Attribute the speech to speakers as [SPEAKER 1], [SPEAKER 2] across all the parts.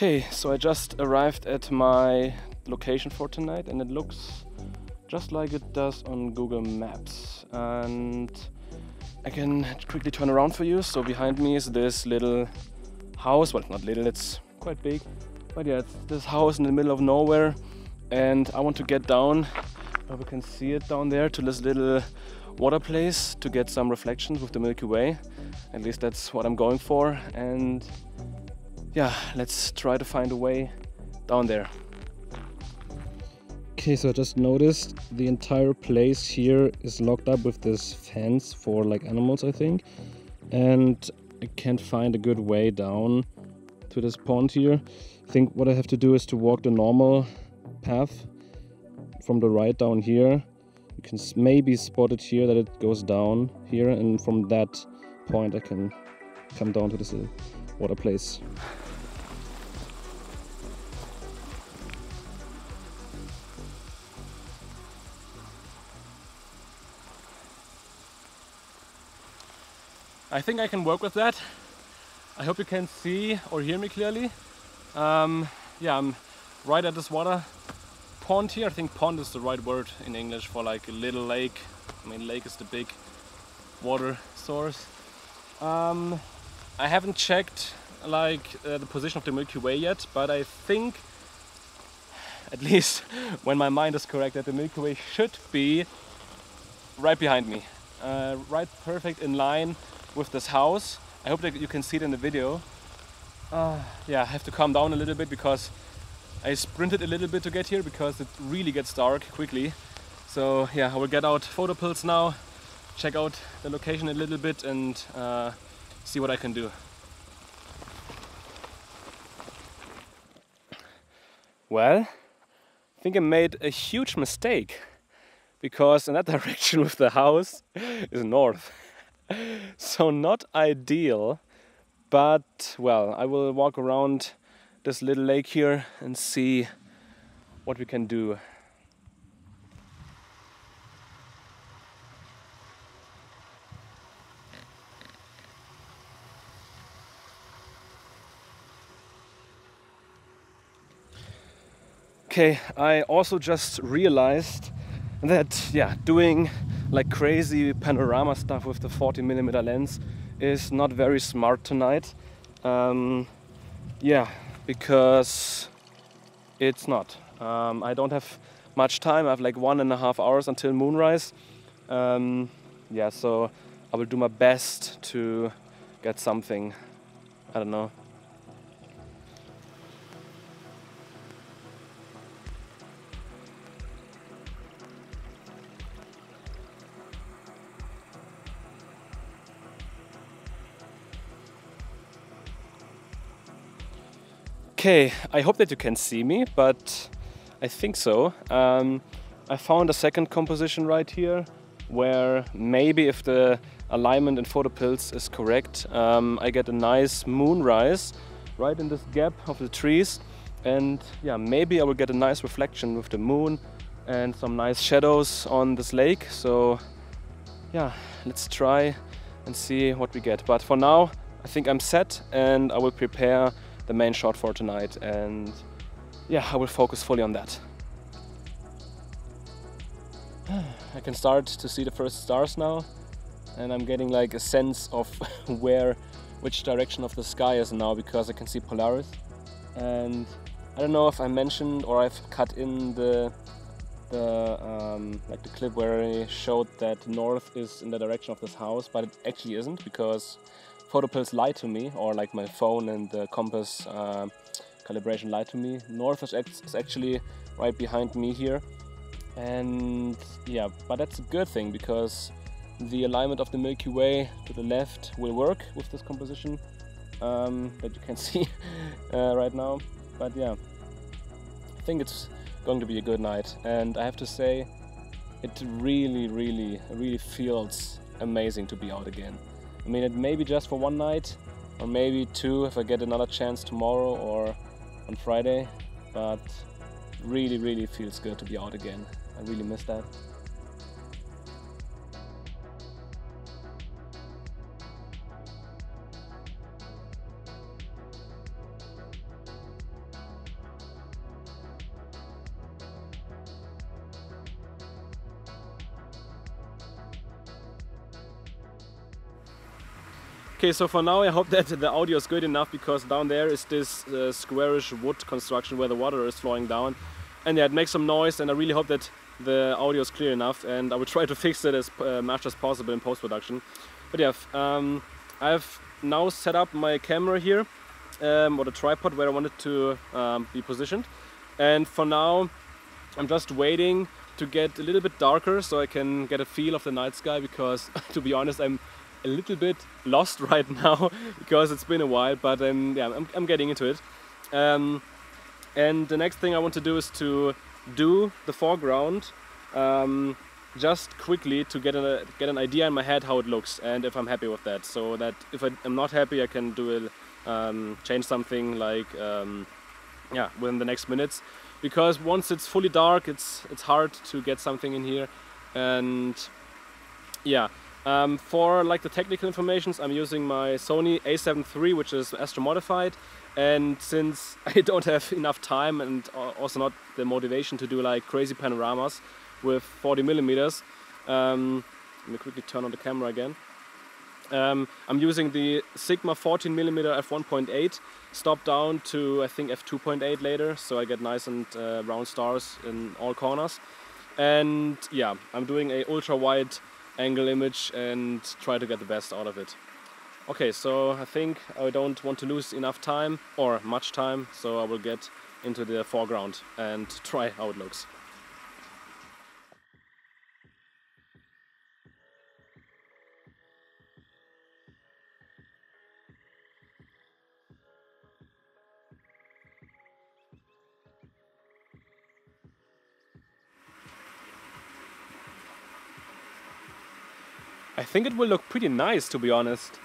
[SPEAKER 1] Okay, so I just arrived at my location for tonight and it looks just like it does on Google Maps. And I can quickly turn around for you. So behind me is this little house. Well, not little, it's quite big. But yeah, it's this house in the middle of nowhere. And I want to get down, I hope you can see it down there, to this little water place to get some reflections with the Milky Way. At least that's what I'm going for. And yeah, let's try to find a way down there. Okay, so I just noticed the entire place here is locked up with this fence for like animals, I think. And I can't find a good way down to this pond here. I think what I have to do is to walk the normal path from the right down here. You can maybe spot it here that it goes down here, and from that point I can come down to this water place. I think I can work with that. I hope you can see or hear me clearly. Yeah, I'm right at this water pond here. I think pond is the right word in English for like a little lake. I mean, lake is the big water source. I haven't checked like the position of the Milky Way yet, but I think, at least when my mind is correct, that the Milky Way should be right behind me. Right perfect in line with this house. I hope that you can see it in the video. Yeah, I have to calm down a little bit because I sprinted a little bit to get here because it really gets dark quickly. So yeah, I will get out photo pills now, check out the location a little bit and see what I can do. Well, I think I made a huge mistake because in that direction with the house is north. So not ideal, but well, I will walk around this little lake here and see what we can do. Okay, I also just realized that yeah, doing like crazy panorama stuff with the 40mm lens is not very smart tonight. Yeah, because it's not. I don't have much time. I have like 1.5 hours until moonrise. Yeah, so I will do my best to get something. I don't know. Okay, I hope that you can see me, but I think so. I found a second composition right here where maybe if the alignment in photo pills is correct, I get a nice moonrise right in this gap of the trees, and yeah, maybe I will get a nice reflection with the moon and some nice shadows on this lake. So yeah, let's try and see what we get. But for now, I think I'm set and I will prepare the main shot for tonight, and yeah, I will focus fully on that. I can start to see the first stars now, and I'm getting like a sense of which direction of the sky is now, because I can see Polaris. And I don't know if I mentioned or I've cut in the clip where I showed that north is in the direction of this house, but it actually isn't, because photo pills lied to me, or like my phone and the compass calibration lied to me. North is actually right behind me here, and yeah, but that's a good thing because the alignment of the Milky Way to the left will work with this composition that you can see right now. But yeah, I think it's going to be a good night, and I have to say it really feels amazing to be out again. I mean, it may be just for one night, or maybe two if I get another chance tomorrow or on Friday, but really feels good to be out again. I really miss that. Okay, so for now I hope that the audio is good enough, because down there is this squarish wood construction where the water is flowing down, and yeah, it makes some noise, and I really hope that the audio is clear enough, and I will try to fix it as much as possible in post-production. But yeah, I've now set up my camera here, or the tripod where I wanted to be positioned, and for now I'm just waiting to get a little bit darker so I can get a feel of the night sky, because to be honest I'm a little bit lost right now because it's been a while, but yeah, I'm getting into it. And the next thing I want to do is to do the foreground just quickly to get an idea in my head how it looks and if I'm happy with that, so that if I'm not happy I can do change something like yeah, within the next minutes, because once it's fully dark it's hard to get something in here. And yeah, for like the technical informations, I'm using my Sony a7 III, which is astro modified, and since I don't have enough time and also not the motivation to do like crazy panoramas with 40mm, let me quickly turn on the camera again. I'm using the Sigma 14mm f1.8, stopped down to I think f2.8 later, so I get nice and round stars in all corners. And yeah, I'm doing a ultra wide angle image and try to get the best out of it. Okay, so I think I don't want to lose enough time or much time, so I will get into the foreground and try how it looks. I think it will look pretty nice, to be honest.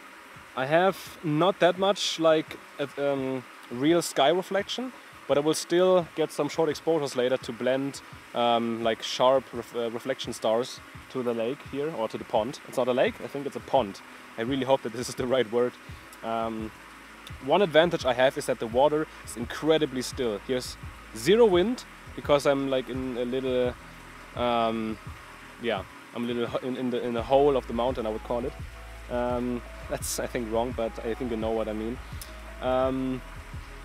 [SPEAKER 1] I have not that much like real sky reflection, but I will still get some short exposures later to blend like sharp reflection stars to the lake here, or to the pond. It's not a lake, I think it's a pond. I really hope that this is the right word. One advantage I have is that the water is incredibly still. Here's zero wind, because I'm like in a little, yeah, I'm a little in the hole of the mountain, I would call it. That's I think wrong, but I think you know what I mean.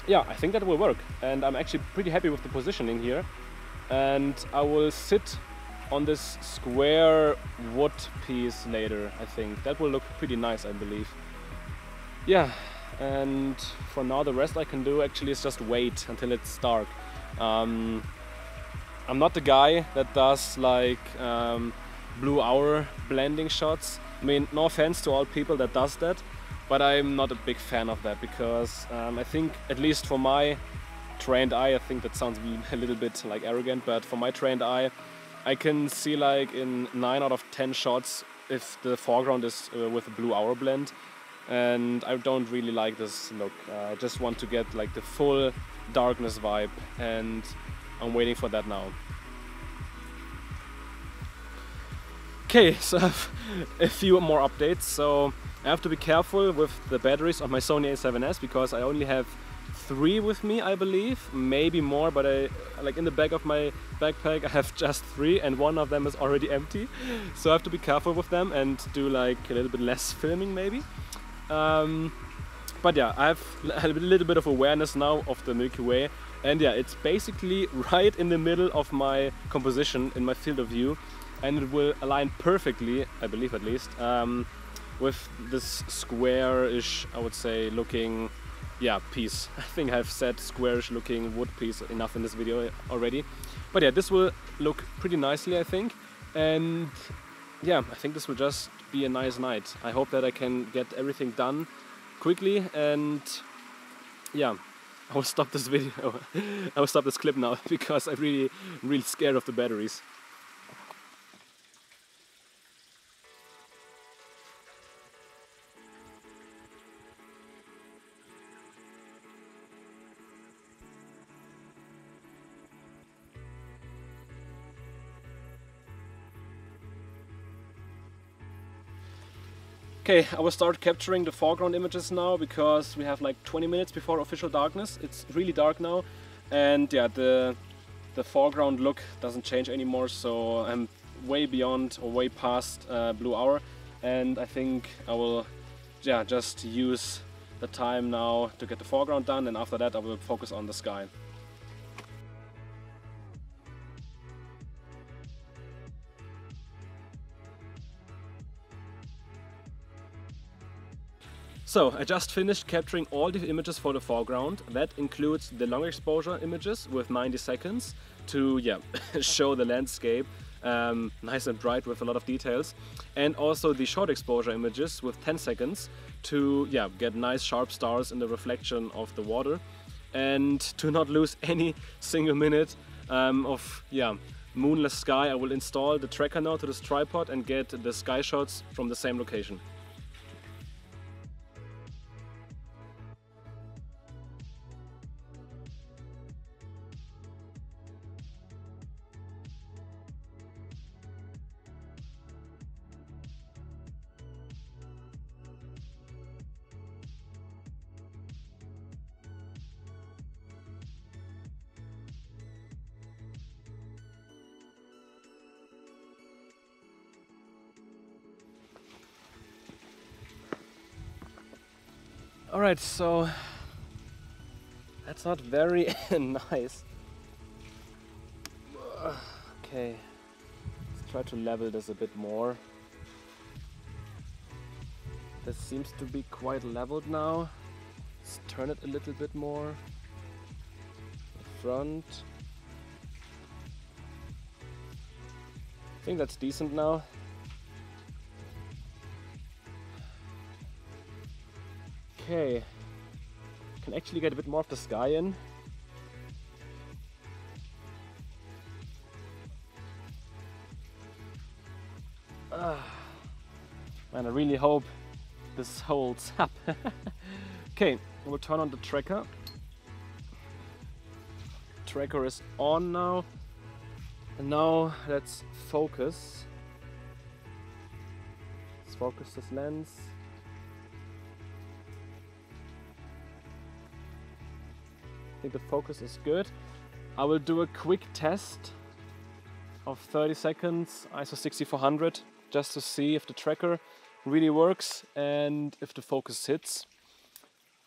[SPEAKER 1] Yeah, I think that will work, and I'm actually pretty happy with the positioning here. And I will sit on this square wood piece later. I think that will look pretty nice, I believe. Yeah, and for now the rest I can do actually is just wait until it's dark. I'm not the guy that does like blue hour blending shots. I mean, no offense to all people that does that, but I'm not a big fan of that, because I think, at least for my trained eye, I think that sounds a little bit like arrogant, but for my trained eye, I can see like in 9 out of 10 shots if the foreground is with a blue hour blend, and I don't really like this look. I just want to get like the full darkness vibe, and I'm waiting for that now. Okay, so I have a few more updates. So I have to be careful with the batteries of my Sony a7S, because I only have 3 with me, I believe, maybe more, but I like in the back of my backpack I have just 3, and one of them is already empty. So I have to be careful with them and do like a little bit less filming maybe. But yeah, I have a little bit of awareness now of the Milky Way, and yeah, it's basically right in the middle of my composition in my field of view. And it will align perfectly, I believe at least, with this square-ish, I would say, looking, yeah, piece. I think I've said square-ish looking wood piece enough in this video already. But yeah, this will look pretty nicely, I think. And yeah, I think this will just be a nice night. I hope that I can get everything done quickly, and yeah, I will stop this video. I will stop this clip now, because I'm really scared of the batteries. Okay, I will start capturing the foreground images now, because we have like 20 minutes before official darkness. It's really dark now, and yeah, the foreground look doesn't change anymore, so I'm way beyond or way past blue hour, and I think I will yeah, just use the time now to get the foreground done, and after that I will focus on the sky. So I just finished capturing all the images for the foreground. That includes the long exposure images with 90 seconds to show the landscape nice and bright with a lot of details, and also the short exposure images with 10 seconds to get nice sharp stars in the reflection of the water, and to not lose any single minute of moonless sky. I will install the tracker now to this tripod and get the sky shots from the same location. Alright, so that's not very nice. Okay, let's try to level this a bit more. This seems to be quite leveled now. Let's turn it a little bit more. The front. I think that's decent now. Okay, can actually get a bit more of the sky in. Man, I really hope this holds up. Okay, we'll turn on the tracker. Tracker is on now. And now let's focus. Let's focus this lens. I think the focus is good. I will do a quick test of 30 seconds ISO 6400 just to see if the tracker really works and if the focus hits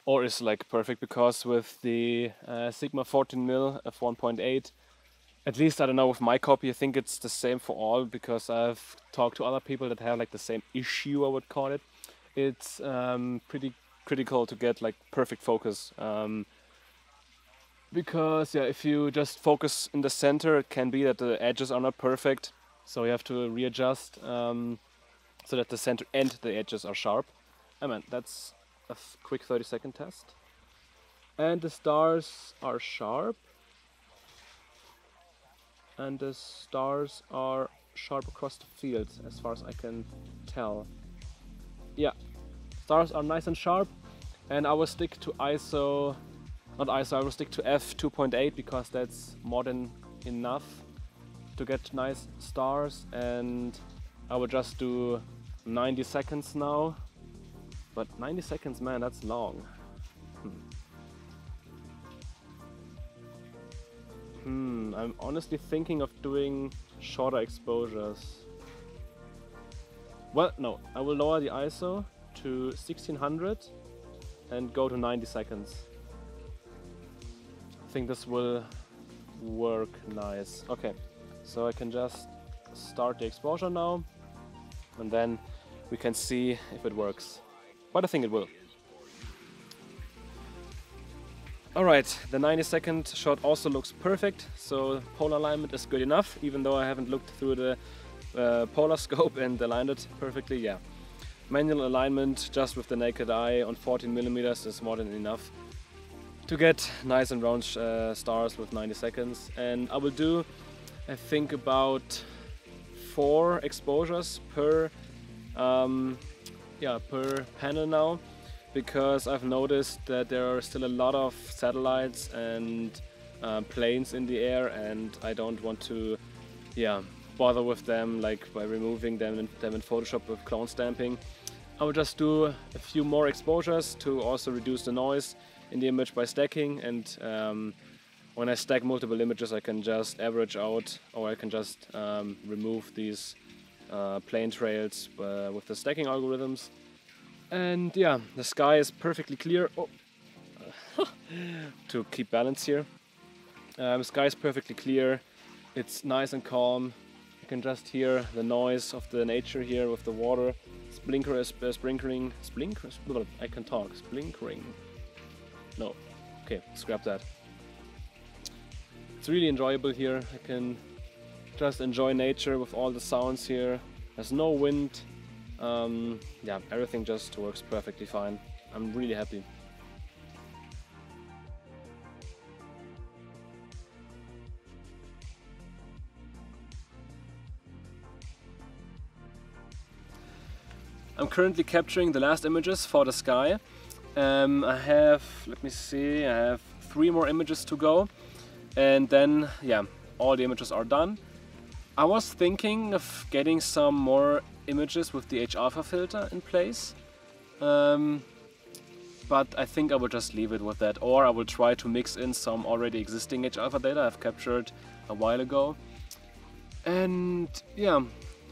[SPEAKER 1] or is like perfect, because with the Sigma 14mm f1.8, at least I don't know with my copy, I think it's the same for all, because I've talked to other people that have like the same issue, I would call it. It's pretty critical to get like perfect focus. Because if you just focus in the center, it can be that the edges are not perfect, so you have to readjust so that the center and the edges are sharp. I mean, that's a quick 30-second test. And the stars are sharp, and the stars are sharp across the field as far as I can tell. Yeah, stars are nice and sharp, and I will stick to ISO. Not ISO, I will stick to f2.8 because that's more than enough to get nice stars, and I will just do 90 seconds now. But 90 seconds, man, that's long. I'm honestly thinking of doing shorter exposures. Well, no, I will lower the ISO to 1600 and go to 90 seconds. I think this will work nice. Okay, so I can just start the exposure now, and then we can see if it works. But I think it will. Alright, the 90-second shot also looks perfect, so polar alignment is good enough, even though I haven't looked through the polar scope and aligned it perfectly. Yeah, manual alignment just with the naked eye on 14mm is more than enough to get nice and round stars with 90 seconds. And I will do, I think, about 4 exposures per per panel now, because I've noticed that there are still a lot of satellites and planes in the air, and I don't want to bother with them like by removing them in Photoshop with clone stamping. I will just do a few more exposures to also reduce the noise in the image by stacking, and when I stack multiple images I can just average out, or I can just remove these plane trails with the stacking algorithms. And yeah, the sky is perfectly clear. Oh. To keep balance here. The sky is perfectly clear. It's nice and calm. You can just hear the noise of the nature here with the water. Sprinkling. I can talk. Sprinkling. No. Okay, scrap that. It's really enjoyable here. I can just enjoy nature with all the sounds here. There's no wind. Yeah, everything just works perfectly fine. I'm really happy. I'm currently capturing the last images for the sky. I have, let me see, I have 3 more images to go, and then yeah, all the images are done. I was thinking of getting some more images with the H-alpha filter in place, but I think I will just leave it with that, or I will try to mix in some already existing H-alpha data I've captured a while ago. And yeah,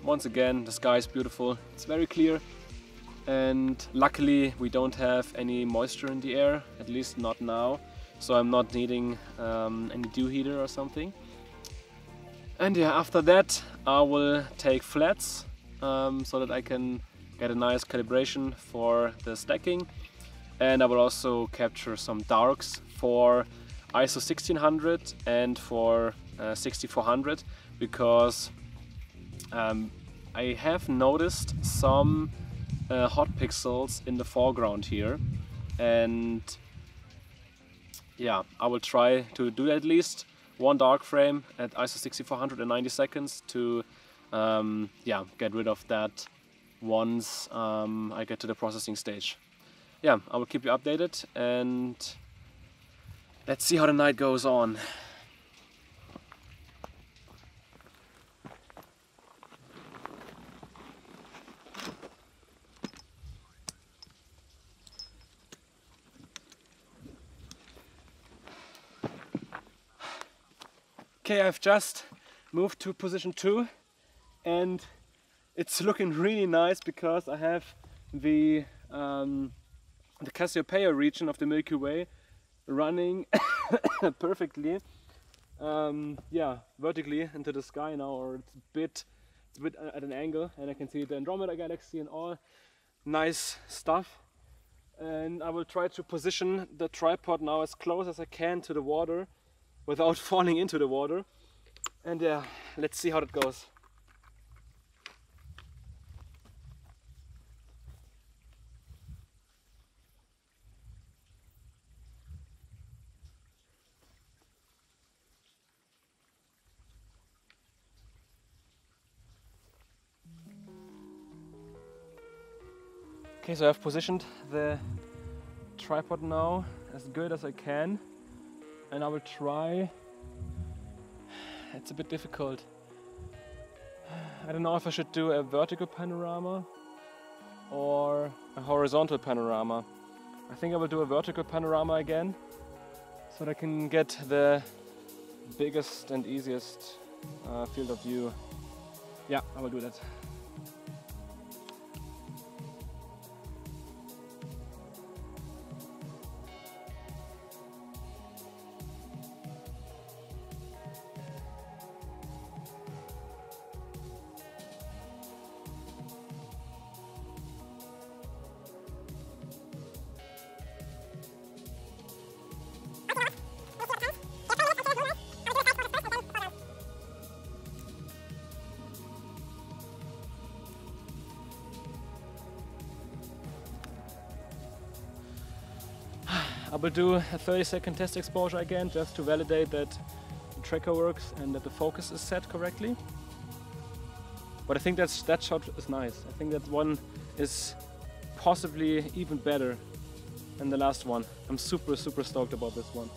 [SPEAKER 1] once again, the sky is beautiful, it's very clear, and luckily we don't have any moisture in the air, at least not now, so I'm not needing any dew heater or something. And yeah, after that I will take flats so that I can get a nice calibration for the stacking, and I will also capture some darks for ISO 1600 and for 6400, because I have noticed some hot pixels in the foreground here, and yeah, I will try to do at least one dark frame at ISO 6400 in 90 seconds to yeah, get rid of that once I get to the processing stage. Yeah, I will keep you updated, and let's see how the night goes on. Okay, I've just moved to position 2, and it's looking really nice because I have the Cassiopeia region of the Milky Way running perfectly, yeah, vertically into the sky now, or it's a bit at an angle, and I can see the Andromeda galaxy and all nice stuff. And I will try to position the tripod now as close as I can to the water without falling into the water, and yeah, let's see how that goes. Okay, so I've positioned the tripod now as good as I can, and I will try. It's a bit difficult. I don't know if I should do a vertical panorama or a horizontal panorama. I think I will do a vertical panorama again, so that I can get the biggest and easiest field of view. Yeah, I will do that. I will do a 30-second test exposure again, just to validate that the tracker works and that the focus is set correctly. But I think that shot is nice. I think that one is possibly even better than the last one. I'm super stoked about this one.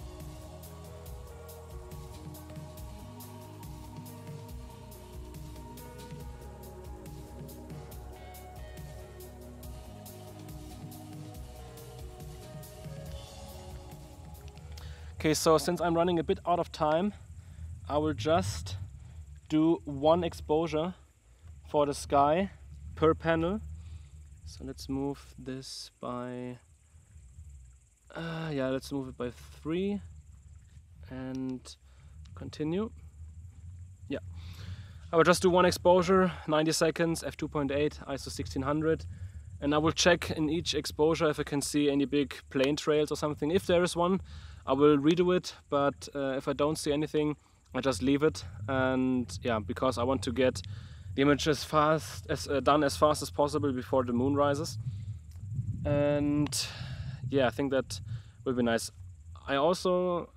[SPEAKER 1] Okay, so since I'm running a bit out of time, I will just do one exposure for the sky per panel, So let's move this by, yeah, let's move it by 3 and continue. Yeah, I will just do one exposure, 90 seconds, f2.8, ISO 1600, and I will check in each exposure if I can see any big plane trails or something. If there is one, I will redo it, but if I don't see anything, I just leave it. And yeah, because I want to get the image as fast as done as fast as possible before the moon rises. And yeah, I think that will be nice. I'm also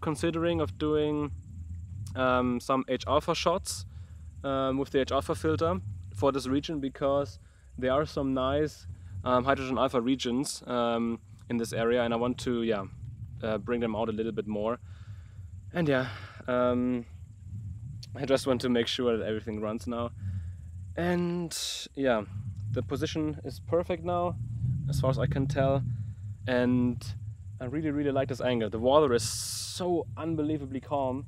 [SPEAKER 1] considering of doing some H-alpha shots with the H-alpha filter for this region, because there are some nice hydrogen alpha regions in this area, and I want to bring them out a little bit more. And yeah, I just want to make sure that everything runs now. And yeah, the position is perfect now as far as I can tell, and I really like this angle. The water is so unbelievably calm.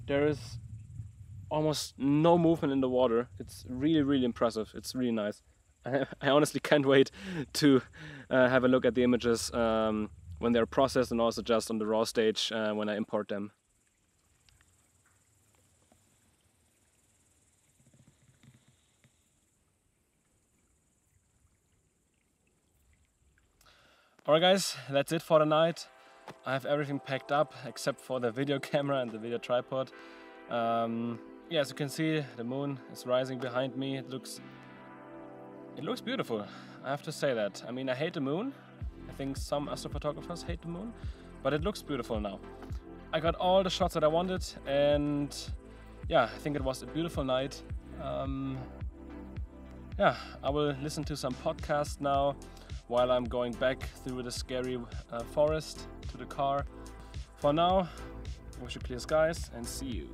[SPEAKER 1] There is almost no movement in the water. It's really impressive. It's really nice. I honestly can't wait to have a look at the images when they're processed, and also just on the raw stage when I import them. Alright guys, that's it for the night. I have everything packed up except for the video camera and the video tripod. Yeah, as you can see, the moon is rising behind me. It looks beautiful, I have to say that. I mean, I hate the moon. I think some astrophotographers hate the moon, but it looks beautiful now. I got all the shots that I wanted, and yeah, I think it was a beautiful night. Yeah, I will listen to some podcasts now while I'm going back through the scary forest to the car. For now, I wish you clear skies and see you.